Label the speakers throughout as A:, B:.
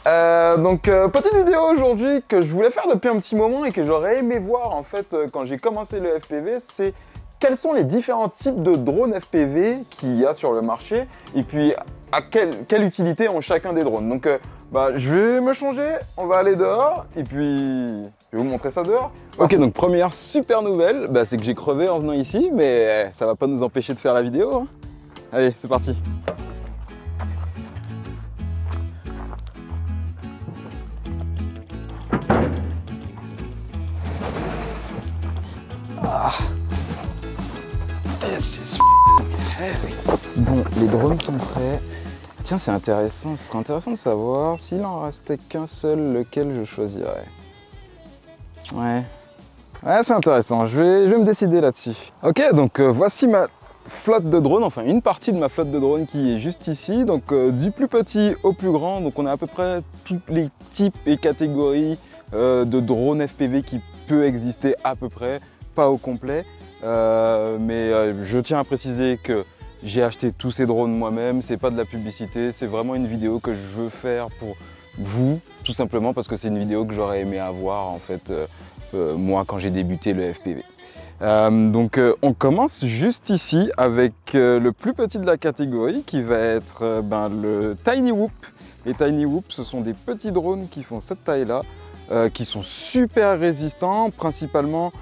A: Petite vidéo aujourd'hui que je voulais faire depuis un petit moment et que j'aurais aimé voir en fait quand j'ai commencé le FPV, c'est quels sont les différents types de drones FPV qu'il y a sur le marché et puis à quelle utilité ont chacun des drones. Je vais me changer, on va aller dehors et puis je vais vous montrer ça dehors. Ok, donc première super nouvelle, c'est que j'ai crevé en venant ici, mais ça va pas nous empêcher de faire la vidéo, hein. Allez, c'est parti. This is heavy. Bon, les drones sont prêts. Tiens, c'est intéressant. Ce serait intéressant de savoir s'il en restait qu'un seul, lequel je choisirais. Ouais, c'est intéressant. Je vais me décider là-dessus. Ok, donc voici ma flotte de drones, enfin une partie de ma flotte de drones qui est juste ici. Donc du plus petit au plus grand. Donc on a à peu près tous les types et catégories de drones FPV qui peut exister à peu près, pas au complet. Je tiens à préciser que j'ai acheté tous ces drones moi-même, c'est pas de la publicité, c'est vraiment une vidéo que je veux faire pour vous, tout simplement parce que c'est une vidéo que j'aurais aimé avoir en fait moi quand j'ai débuté le FPV. On commence juste ici avec le plus petit de la catégorie qui va être le Tiny Whoop. Les Tiny Whoop, ce sont des petits drones qui font cette taille-là, qui sont super résistants, principalement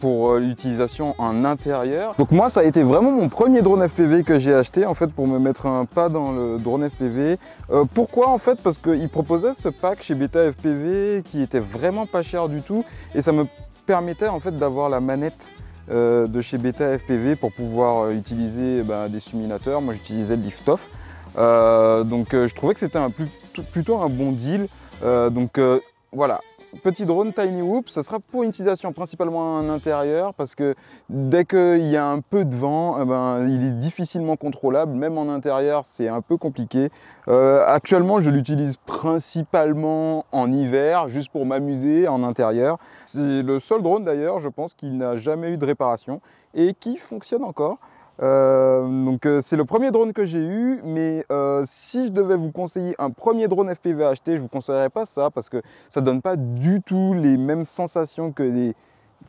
A: pour l'utilisation en intérieur. Donc moi, ça a été vraiment mon premier drone FPV que j'ai acheté en fait pour me mettre un pas dans le drone FPV. Pourquoi en fait? Parce qu'ils proposaient ce pack chez Beta FPV qui était vraiment pas cher du tout et ça me permettait en fait d'avoir la manette de chez Beta FPV pour pouvoir utiliser des simulateurs. Moi, j'utilisais le Liftoff. Je trouvais que c'était plutôt un bon deal. Voilà, petit drone Tiny Whoop, ça sera pour une utilisation principalement en intérieur parce que dès qu'il y a un peu de vent, il est difficilement contrôlable, même en intérieur c'est un peu compliqué. Actuellement je l'utilise principalement en hiver, juste pour m'amuser en intérieur. C'est le seul drone d'ailleurs, je pense, qui n'a jamais eu de réparation et qui fonctionne encore. C'est le premier drone que j'ai eu, mais si je devais vous conseiller un premier drone FPV à acheter, je ne vous conseillerais pas ça parce que ça ne donne pas du tout les mêmes sensations que les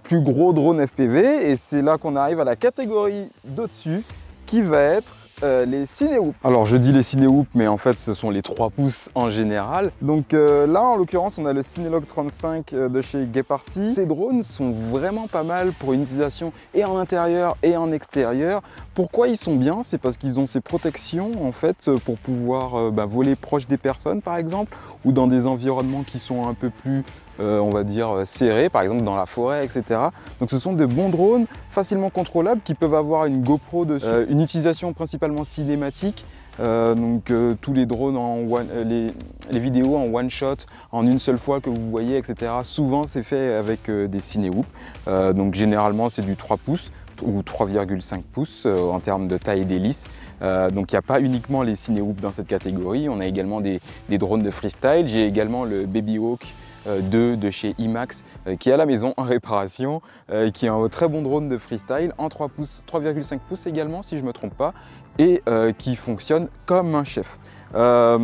A: plus gros drones FPV et c'est là qu'on arrive à la catégorie d'au-dessus qui va être les Cinehoop. Alors je dis les Cinehoop mais en fait ce sont les 3 pouces en général. Là en l'occurrence on a le Cinelog 35 de chez Geparcy. Ces drones sont vraiment pas mal pour une utilisation et en intérieur et en extérieur. Pourquoi ils sont bien? C'est parce qu'ils ont ces protections en fait pour pouvoir voler proche des personnes par exemple ou dans des environnements qui sont un peu plus on va dire serrés, par exemple dans la forêt, etc. Donc ce sont de bons drones facilement contrôlables qui peuvent avoir une GoPro dessus, une utilisation principalement cinématique. Tous les drones les vidéos en one shot, en une seule fois que vous voyez, etc. Souvent c'est fait avec des Cinehoop. Généralement c'est du 3 pouces ou 3,5 pouces en termes de taille d'hélice. Il n'y a pas uniquement les Cinehoop dans cette catégorie, on a également des drones de freestyle. J'ai également le Babyhawk 2 de chez IMAX qui est à la maison en réparation, qui est un très bon drone de freestyle en 3 pouces, 3,5 pouces également si je ne me trompe pas, et qui fonctionne comme un chef. Ça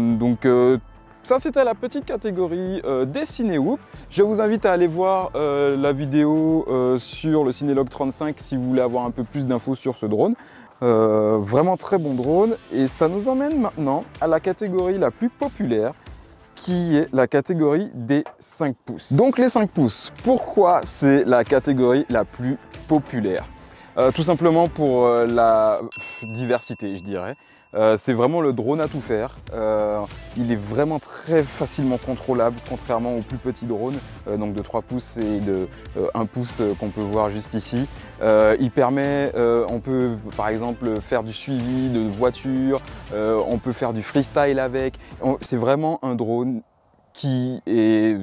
A: c'était la petite catégorie des Cinehoop. Je vous invite à aller voir la vidéo sur le Cinelog 35 si vous voulez avoir un peu plus d'infos sur ce drone. Vraiment très bon drone et ça nous emmène maintenant à la catégorie la plus populaire qui est la catégorie des 5 pouces. Donc les 5 pouces, pourquoi c'est la catégorie la plus populaire? Tout simplement pour la diversité, je dirais. C'est vraiment le drone à tout faire. Il est vraiment très facilement contrôlable, contrairement aux plus petits drones, donc de 3 pouces et de 1 pouce qu'on peut voir juste ici. Il permet, on peut par exemple faire du suivi de voitures, on peut faire du freestyle avec. C'est vraiment un drone qui est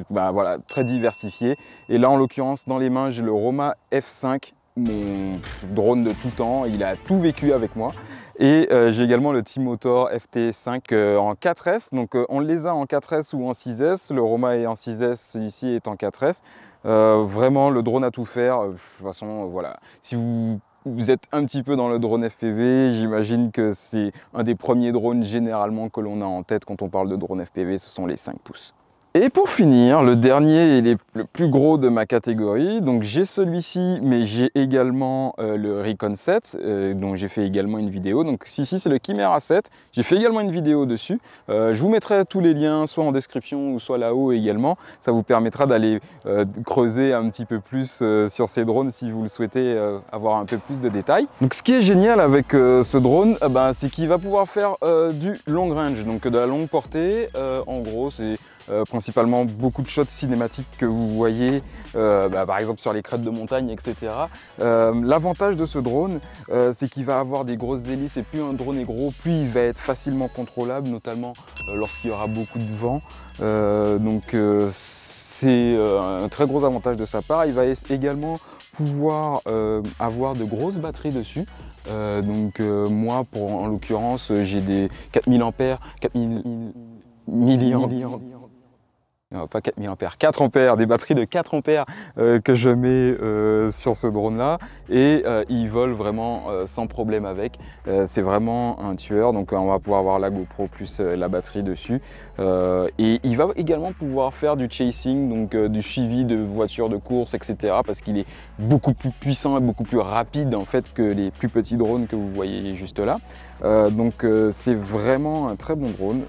A: très diversifié. Et là en l'occurrence dans les mains j'ai le Roma F5, mon drone de tout temps, il a tout vécu avec moi. Et j'ai également le T-Motor FT5 en 4S, donc on les a en 4S ou en 6S, le Roma est en 6S, celui-ci est en 4S. Vraiment le drone à tout faire, de toute façon voilà, si vous vous êtes un petit peu dans le drone FPV, j'imagine que c'est un des premiers drones généralement que l'on a en tête quand on parle de drone FPV, ce sont les 5 pouces. Et pour finir, le dernier et le plus gros de ma catégorie, donc j'ai celui-ci, mais j'ai également le Recon 7, dont j'ai fait également une vidéo. Donc celui-ci c'est le Chimera 7, j'ai fait également une vidéo dessus. Je vous mettrai tous les liens, soit en description ou soit là-haut également. Ça vous permettra d'aller creuser un petit peu plus sur ces drones si vous le souhaitez avoir un peu plus de détails. Donc ce qui est génial avec ce drone, c'est qu'il va pouvoir faire du long range, donc de la longue portée. En gros, c'est principalement beaucoup de shots cinématiques que vous voyez par exemple sur les crêtes de montagne, etc. L'avantage de ce drone, c'est qu'il va avoir des grosses hélices et plus un drone est gros, plus il va être facilement contrôlable, notamment lorsqu'il y aura beaucoup de vent. C'est un très gros avantage de sa part. Il va également pouvoir avoir de grosses batteries dessus. Moi, en l'occurrence, j'ai des 4000 ampères, 4000 milliampères. Non, pas 4000 ampères, 4 ampères, des batteries de 4 ampères que je mets sur ce drone là et il vole vraiment sans problème avec. C'est vraiment un tueur, donc on va pouvoir avoir la GoPro plus la batterie dessus et il va également pouvoir faire du chasing, donc du suivi de voitures de course, etc. parce qu'il est beaucoup plus puissant et beaucoup plus rapide en fait que les plus petits drones que vous voyez juste là. C'est vraiment un très bon drone,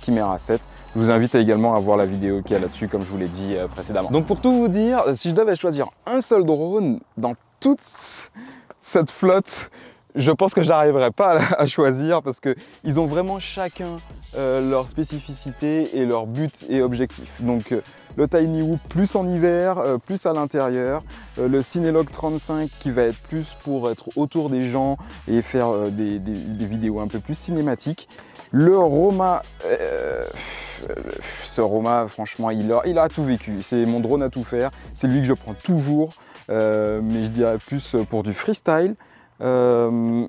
A: Chimera 7. Je vous invite également à voir la vidéo qu'il y a là-dessus, comme je vous l'ai dit précédemment. Donc pour tout vous dire, si je devais choisir un seul drone dans toute cette flotte, je pense que j'arriverai pas à choisir parce qu'ils ont vraiment chacun leur spécificité et leur but et objectif. Donc le Tiny Whoop plus en hiver, plus à l'intérieur. Le Cinelog 35 qui va être plus pour être autour des gens et faire des vidéos un peu plus cinématiques. Le Roma, ce Roma, franchement, il a tout vécu. C'est mon drone à tout faire. C'est lui que je prends toujours, mais je dirais plus pour du freestyle. Le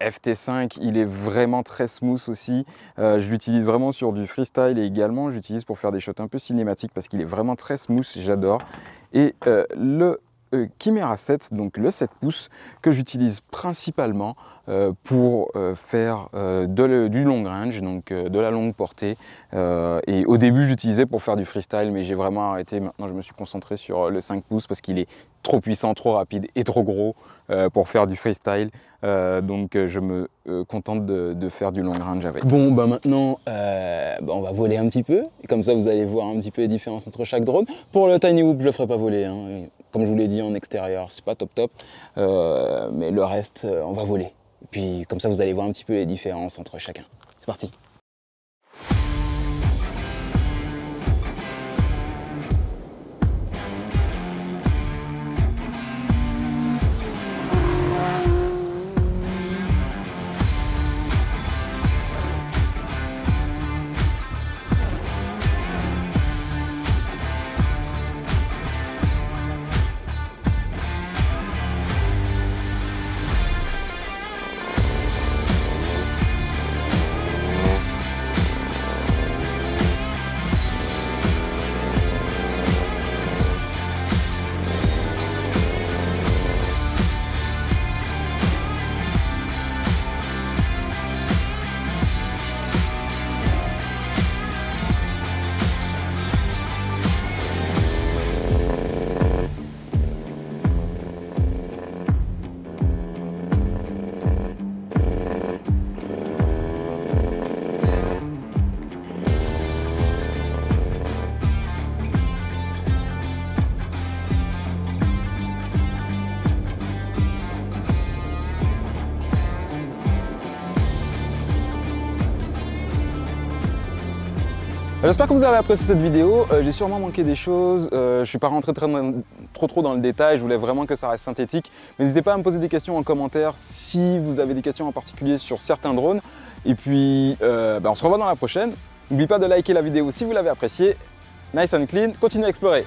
A: FT5, il est vraiment très smooth aussi. Je l'utilise vraiment sur du freestyle et également je l'utilise pour faire des shots un peu cinématiques parce qu'il est vraiment très smooth, j'adore. Et le Chimera 7, donc le 7 pouces, que j'utilise principalement pour faire du long range, donc de la longue portée. Et au début, j'utilisais pour faire du freestyle, mais j'ai vraiment arrêté. Maintenant, je me suis concentré sur le 5 pouces parce qu'il est trop puissant, trop rapide et trop gros pour faire du freestyle. Je me contente de faire du long range avec. Bon, maintenant, on va voler un petit peu. Et comme ça, vous allez voir un petit peu les différences entre chaque drone. Pour le Tiny Whoop, je ne le ferai pas voler, hein. Comme je vous l'ai dit, en extérieur, c'est pas top. Mais le reste, on va voler. Et puis, comme ça, vous allez voir un petit peu les différences entre chacun. C'est parti! J'espère que vous avez apprécié cette vidéo. J'ai sûrement manqué des choses. Je ne suis pas rentré trop dans le détail. Je voulais vraiment que ça reste synthétique. Mais n'hésitez pas à me poser des questions en commentaire si vous avez des questions en particulier sur certains drones. Et puis, on se revoit dans la prochaine. N'oubliez pas de liker la vidéo si vous l'avez appréciée. Nice and clean, continuez à explorer.